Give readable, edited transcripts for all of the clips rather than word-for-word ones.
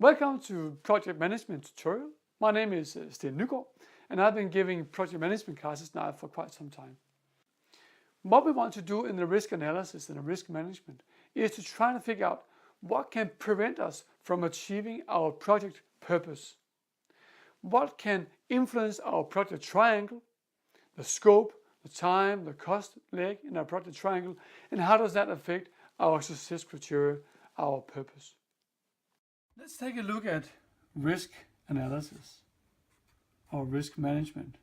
Welcome to Project Management Tutorial. My name is Sten Nygaard, and I've been giving project management classes now for quite some time. What we want to do in the risk analysis and the risk management is to try to figure out what can prevent us from achieving our project purpose. What can influence our project triangle, the scope, the time, the cost leg in our project triangle, and how does that affect our success criteria, our purpose. Let's take a look at risk analysis or risk management.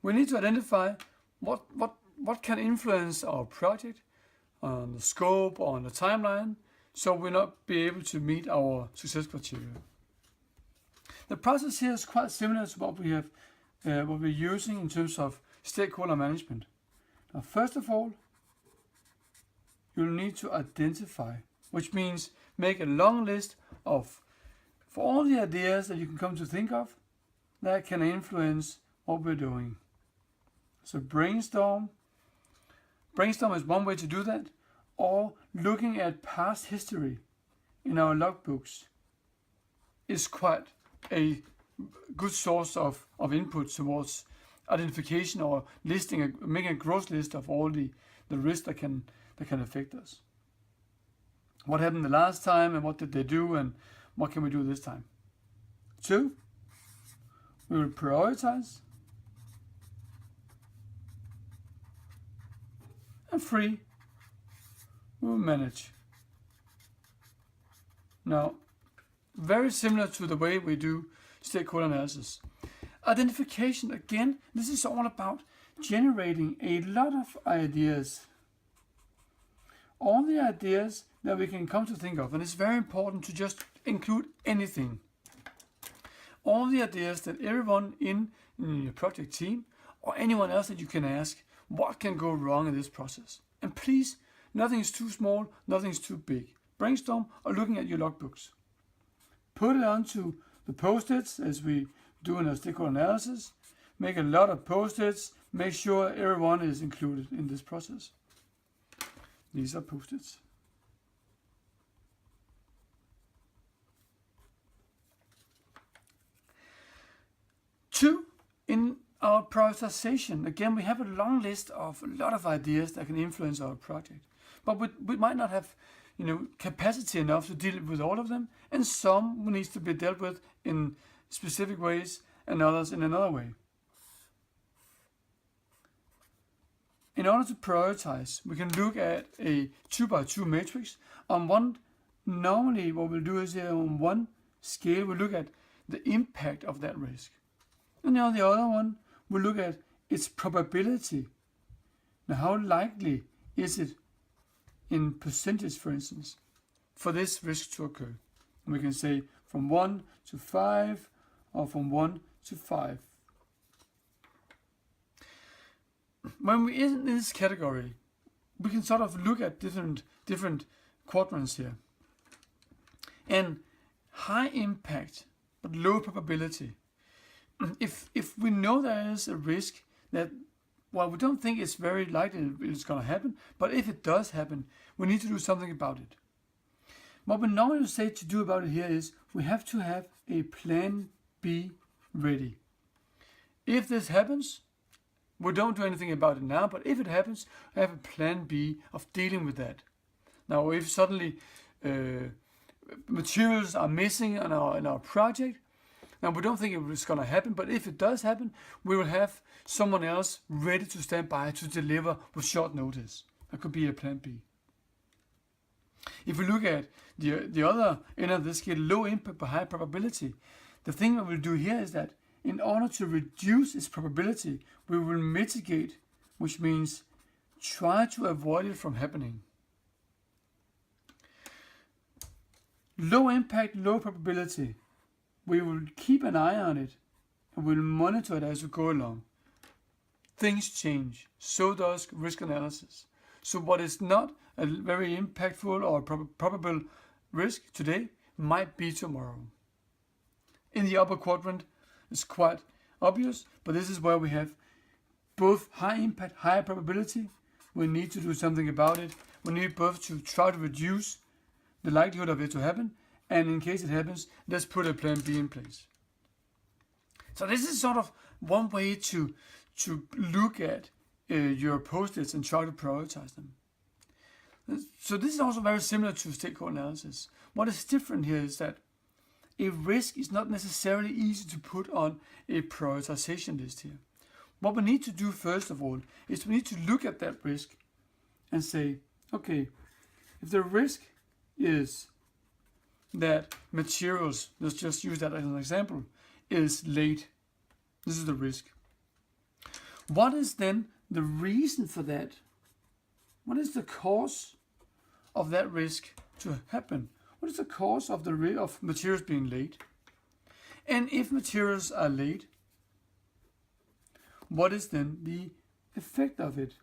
We need to identify what can influence our project on the scope or on the timeline, so we'll not be able to meet our success criteria. The process here is quite similar to what we're using in terms of stakeholder management. Now, first of all, you'll need to identify, which means make a long list for all the ideas that you can come to think of that can influence what we're doing. So brainstorm is one way to do that, or looking at past history in our logbooks is quite a good source of input towards identification or making a gross list of all the risks that can affect us. What happened the last time and what did they do and what can we do this time? 2, we will prioritize. And 3, we will manage. Now, very similar to the way we do stakeholder analysis. Identification, again, this is all about generating a lot of ideas. All the ideas that we can come to think of, and it's very important to just include anything. All the ideas that everyone in your project team or anyone else that you can ask, what can go wrong in this process? And please, nothing is too small, nothing is too big. Brainstorm or looking at your logbooks. Put it onto the post-its as we do in our stakeholder analysis. Make a lot of post-its. Make sure everyone is included in this process. These are post-its. Two, in our prioritization, again, we have a long list of a lot of ideas that can influence our project, but we might not have, capacity enough to deal with all of them, and some needs to be dealt with in specific ways and others in another way. In order to prioritize, we can look at a 2x2 matrix. Normally what we'll do is on one scale, we look at the impact of that risk. And on the other one, we'll look at its probability. Now, how likely is it in percentage, for instance, for this risk to occur? And we can say from 1 to 5 or from 1 to 5. When we're in this category, we can sort of look at different quadrants here. And high impact but low probability. If we know there is a risk that, well, we don't think it's very likely it's going to happen, but if it does happen, we need to do something about it. What we normally say to do about it here is we have to have a plan B ready. If this happens, we don't do anything about it now, but if it happens, I have a plan B of dealing with that. Now, if suddenly materials are missing in our project, now we don't think it's going to happen, but if it does happen, we will have someone else ready to stand by to deliver with short notice. That could be a plan B. If we look at the other end of the scale, low impact but high probability, the thing that we'll do here is that in order to reduce its probability, we will mitigate, which means try to avoid it from happening. Low impact, low probability. We will keep an eye on it and we'll monitor it as we go along. Things change, so does risk analysis. So what is not a very impactful or probable risk today might be tomorrow. In the upper quadrant, it's quite obvious, but this is where we have both high impact, high probability. We need to do something about it. We need both to try to reduce the likelihood of it to happen and in case it happens, let's put a plan B in place. So this is sort of one way to look at your post-its and try to prioritize them. So this is also very similar to stakeholder analysis. What is different here is that a risk is not necessarily easy to put on a prioritization list here. What we need to do first of all is we need to look at that risk and say, okay, if the risk is that materials, let's just use that as an example, is late. This is the risk. What is then the reason for that? What is the cause of that risk to happen? What is the cause of of materials being late? And if materials are late, what is then the effect of it?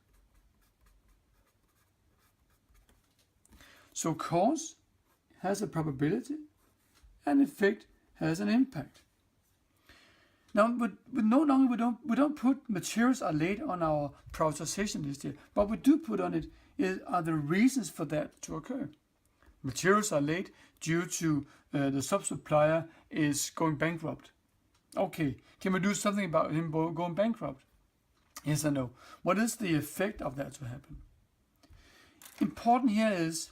So cause has a probability, and effect has an impact. Now, but no longer we don't put materials are late on our prioritization list here. What we do put on it are the reasons for that to occur. Materials are late due to the sub-supplier is going bankrupt. Okay, can we do something about him going bankrupt? Yes or no? What is the effect of that to happen? Important here is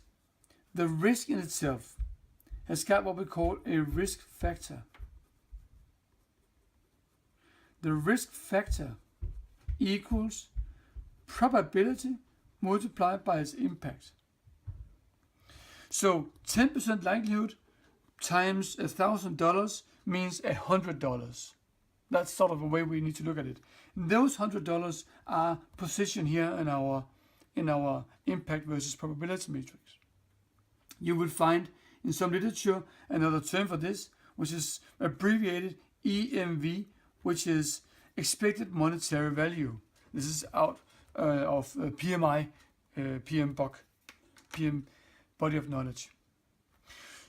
the risk in itself has got what we call a risk factor. The risk factor equals probability multiplied by its impact. So 10% likelihood times $1,000 means $100. That's sort of a way we need to look at it. Those $100 are positioned here in our impact versus probability matrix. You will find in some literature another term for this, which is abbreviated EMV, which is expected monetary value. This is out of PMI, PM body of knowledge.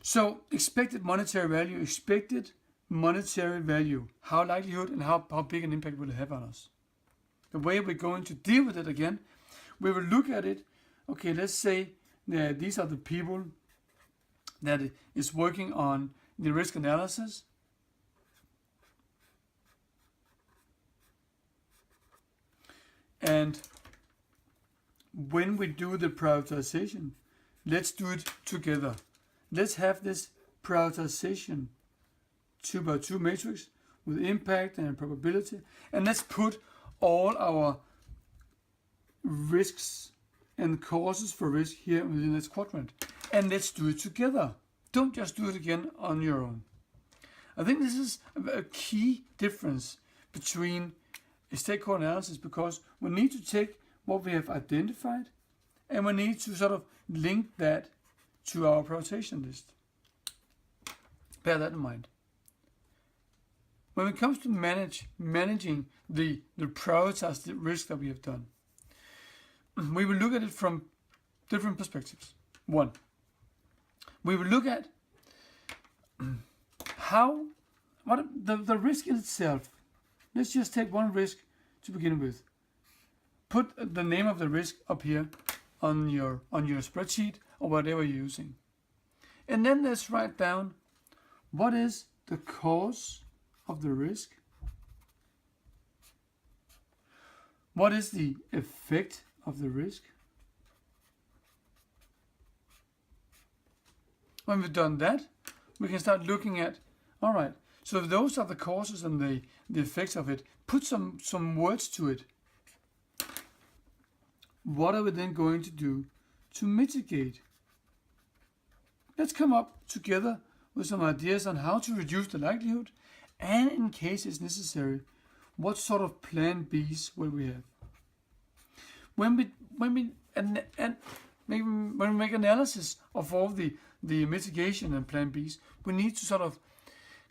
So expected monetary value, how likelihood and how big an impact will it have on us. The way we're going to deal with it again, we will look at it. Okay, let's say these are the people that is working on the risk analysis. And when we do the prioritization, let's do it together. Let's have this prioritization 2x2 matrix with impact and probability, and let's put all our risks and causes for risk here within this quadrant, and let's do it together. Don't just do it again on your own. I think this is a key difference between a stakeholder analysis, because we need to take what we have identified and we need to sort of link that to our prioritization list. Bear that in mind. When it comes to managing the prioritized risk that we have done, we will look at it from different perspectives. One, we will look at the risk in itself. Let's just take one risk to begin with. Put the name of the risk up here on your spreadsheet or whatever you're using. And then let's write down what is the cause of the risk, what is the effect of the risk. When we've done that, we can start looking at, all right, so if those are the causes and the effects of it, put some words to it. What are we then going to do to mitigate? Let's come up together with some ideas on how to reduce the likelihood, and in case it's necessary, what sort of plan Bs will we have? When we make analysis of all the mitigation and plan Bs, we need to sort of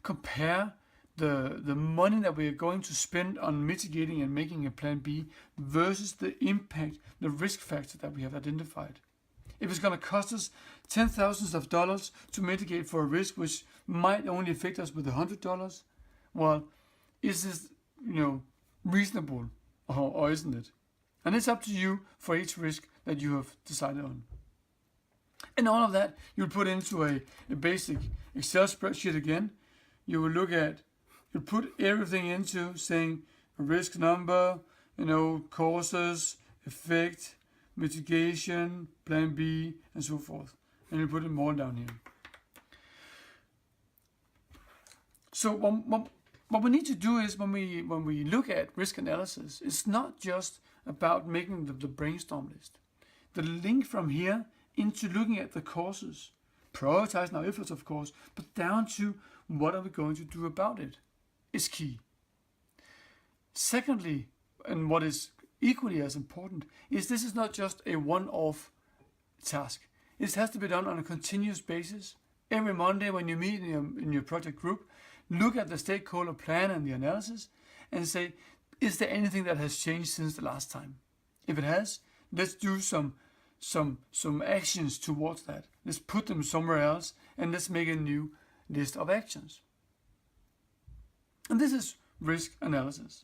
compare the money that we are going to spend on mitigating and making a plan B versus the impact, the risk factor that we have identified. If it's going to cost us $10,000 to mitigate for a risk which might only affect us with $100, well, is this reasonable or isn't it? And it's up to you for each risk that you have decided on. And all of that you'll put into a basic Excel spreadsheet again. You will look at, you put everything into saying risk number, causes, effect, mitigation, plan B, and so forth. And you put them all down here. So what we need to do is when we look at risk analysis, it's not just about making the brainstorm list. The link from here into looking at the causes, prioritizing our efforts, of course, but down to what are we going to do about it is key. Secondly, and what is equally as important, is this is not just a one-off task. It has to be done on a continuous basis. Every Monday when you meet in your project group, look at the stakeholder plan and the analysis and say, is there anything that has changed since the last time? If it has, let's do some actions towards that. Let's put them somewhere else and let's make a new list of actions. And this is risk analysis.